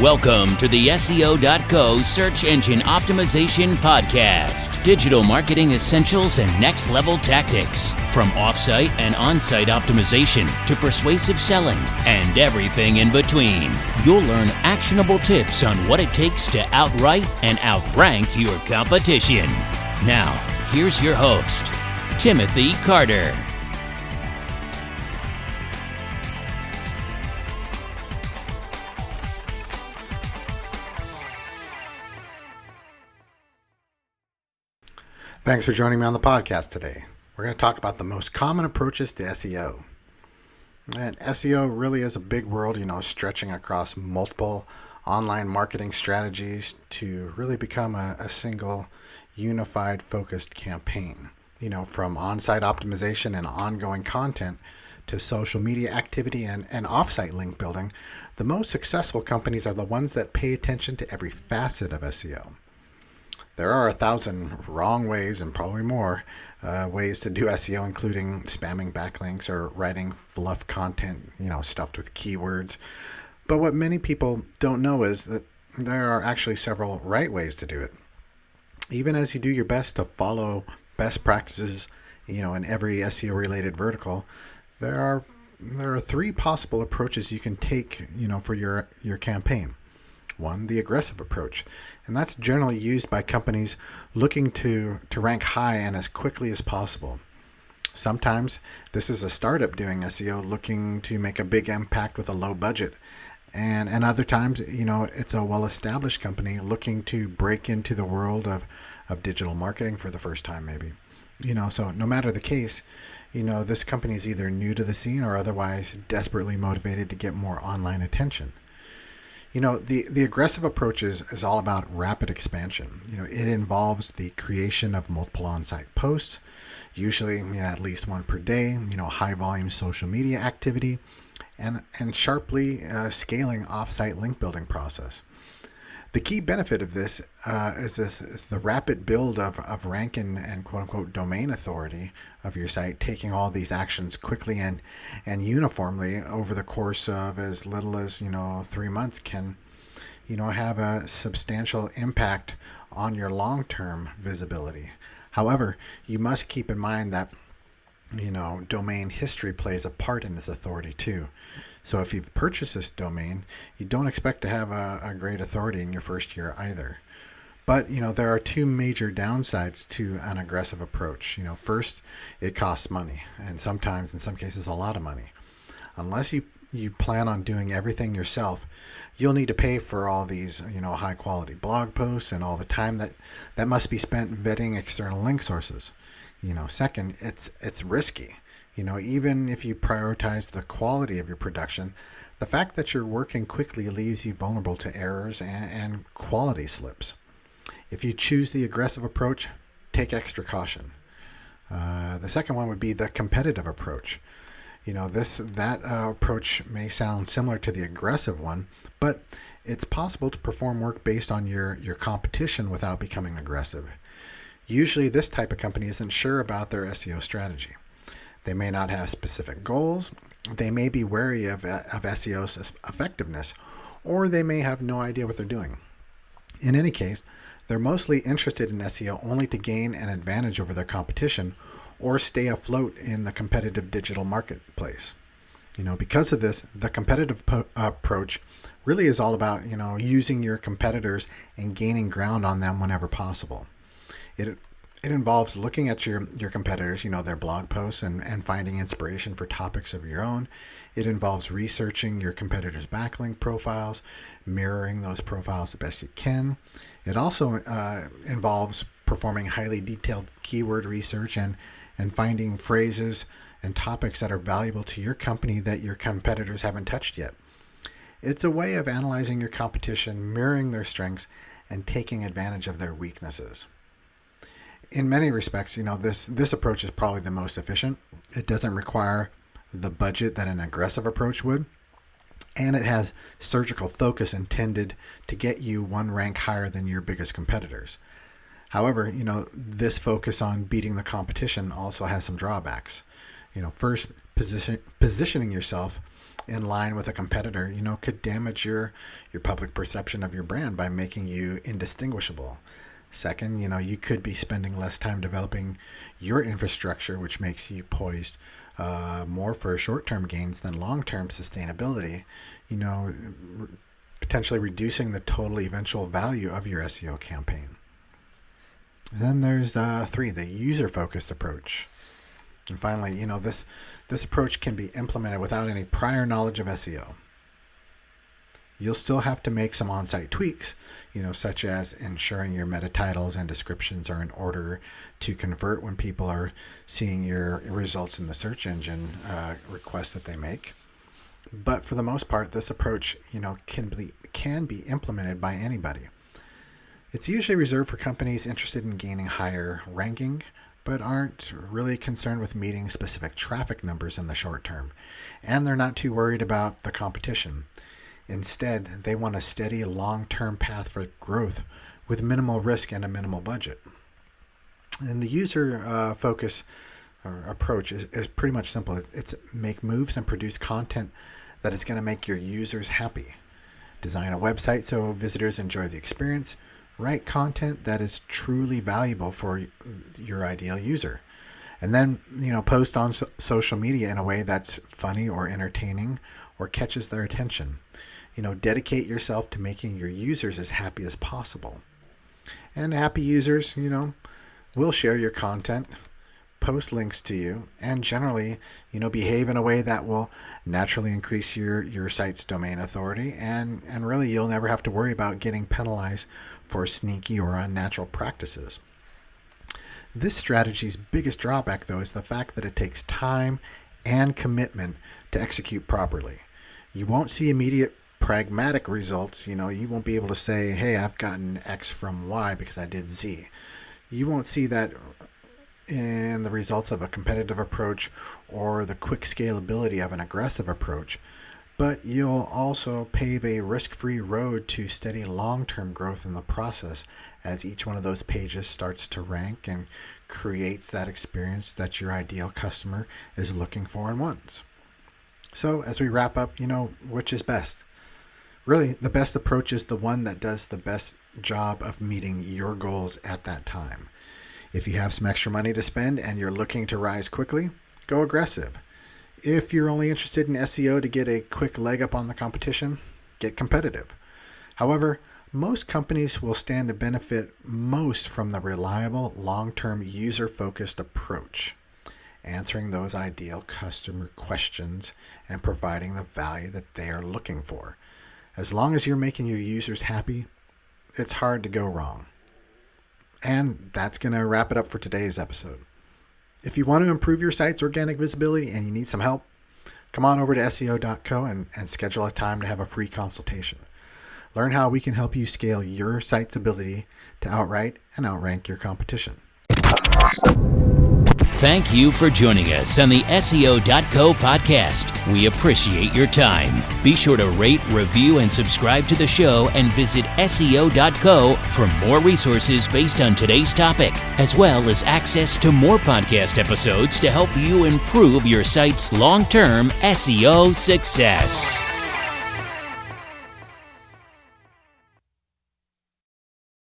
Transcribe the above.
Welcome to the SEO.co Search Engine Optimization Podcast. Digital marketing essentials and next level tactics. From offsite and on-site optimization to persuasive selling and everything in between. You'll learn actionable tips on what it takes to outright and outrank your competition. Now, here's your host, Timothy Carter. Thanks for joining me on the podcast today. We're going to talk about the most common approaches to SEO. And SEO really is a big world, stretching across multiple online marketing strategies to really become a single, unified, focused campaign. From on-site optimization and ongoing content to social media activity and off-site link building, the most successful companies are the ones that pay attention to every facet of SEO. There are 1,000 wrong ways, and probably more, ways to do SEO, including spamming backlinks or writing fluff content, stuffed with keywords. But what many people don't know is that there are actually several right ways to do it. Even as you do your best to follow best practices, in every SEO-related vertical, there are three possible approaches you can take, for your campaign. One, the aggressive approach, and that's generally used by companies looking to rank high and as quickly as possible. Sometimes this is a startup doing SEO looking to make a big impact with a low budget, and other times, it's a well-established company looking to break into the world of digital marketing for the first time, maybe. So no matter the case, this company is either new to the scene or otherwise desperately motivated to get more online attention. The aggressive approach is all about rapid expansion. It involves the creation of multiple on-site posts, usually at least one per day, high volume social media activity, and sharply scaling off-site link building process. The key benefit of this is the rapid build of rank and quote-unquote domain authority of your site, taking all these actions quickly and uniformly over the course of as little as 3 months can have a substantial impact on your long-term visibility. However, you must keep in mind that domain history plays a part in this authority too. So if you've purchased this domain, you don't expect to have a great authority in your first year either. But, there are two major downsides to an aggressive approach. First, it costs money, and sometimes, in some cases, a lot of money. Unless you plan on doing everything yourself, you'll need to pay for all these, high quality blog posts and all the time that must be spent vetting external link sources. Second, it's risky. Even if you prioritize the quality of your production, the fact that you're working quickly leaves you vulnerable to errors and quality slips. If you choose the aggressive approach, take extra caution. The second one would be the competitive approach. That approach may sound similar to the aggressive one, but it's possible to perform work based on your competition without becoming aggressive. Usually this type of company isn't sure about their SEO strategy. They may not have specific goals, they may be wary of SEO's effectiveness, or they may have no idea what they're doing. In any case, they're mostly interested in SEO only to gain an advantage over their competition or stay afloat in the competitive digital marketplace. Because of this, the competitive approach really is all about, using your competitors and gaining ground on them whenever possible. It involves looking at your competitors, their blog posts and finding inspiration for topics of your own. It involves researching your competitors' backlink profiles, mirroring those profiles the best you can. It also involves performing highly detailed keyword research and finding phrases and topics that are valuable to your company that your competitors haven't touched yet. It's a way of analyzing your competition, mirroring their strengths, and taking advantage of their weaknesses. In many respects, this approach is probably the most efficient. It doesn't require the budget that an aggressive approach would, and it has surgical focus intended to get you one rank higher than your biggest competitors. However, this focus on beating the competition also has some drawbacks. First, positioning yourself in line with a competitor, could damage your public perception of your brand by making you indistinguishable. Second, you could be spending less time developing your infrastructure, which makes you poised more for short-term gains than long-term sustainability, potentially reducing the total eventual value of your SEO campaign. Then there's 3, the user-focused approach. And finally, this approach can be implemented without any prior knowledge of SEO. You'll still have to make some on-site tweaks, such as ensuring your meta titles and descriptions are in order to convert when people are seeing your results in the search engine requests that they make. But for the most part, this approach, can be implemented by anybody. It's usually reserved for companies interested in gaining higher ranking, but aren't really concerned with meeting specific traffic numbers in the short term, and they're not too worried about the competition. Instead, they want a steady long-term path for growth with minimal risk and a minimal budget. And the user focus approach is pretty much simple. It's make moves and produce content that is going to make your users happy. Design a website so visitors enjoy the experience. Write content that is truly valuable for your ideal user. And then, post on social media in a way that's funny or entertaining or catches their attention. Dedicate yourself to making your users as happy as possible. And happy users, will share your content, post links to you, and generally, behave in a way that will naturally increase your site's domain authority. And really, you'll never have to worry about getting penalized for sneaky or unnatural practices. This strategy's biggest drawback, though, is the fact that it takes time and commitment to execute properly. You won't see immediate pragmatic results. You won't be able to say, hey, I've gotten X from Y because I did Z. You won't see that in the results of a competitive approach or the quick scalability of an aggressive approach, but you'll also pave a risk-free road to steady long-term growth in the process as each one of those pages starts to rank and creates that experience that your ideal customer is looking for and wants. So as we wrap up, which is best? Really, the best approach is the one that does the best job of meeting your goals at that time. If you have some extra money to spend and you're looking to rise quickly, go aggressive. If you're only interested in SEO to get a quick leg up on the competition, get competitive. However, most companies will stand to benefit most from the reliable, long-term, user-focused approach, answering those ideal customer questions and providing the value that they are looking for. As long as you're making your users happy, it's hard to go wrong. And that's going to wrap it up for today's episode. If you want to improve your site's organic visibility and you need some help, come on over to SEO.co and schedule a time to have a free consultation. Learn how we can help you scale your site's ability to outright and outrank your competition. Thank you for joining us on the SEO.co podcast. We appreciate your time. Be sure to rate, review, and subscribe to the show and visit SEO.co for more resources based on today's topic, as well as access to more podcast episodes to help you improve your site's long-term SEO success.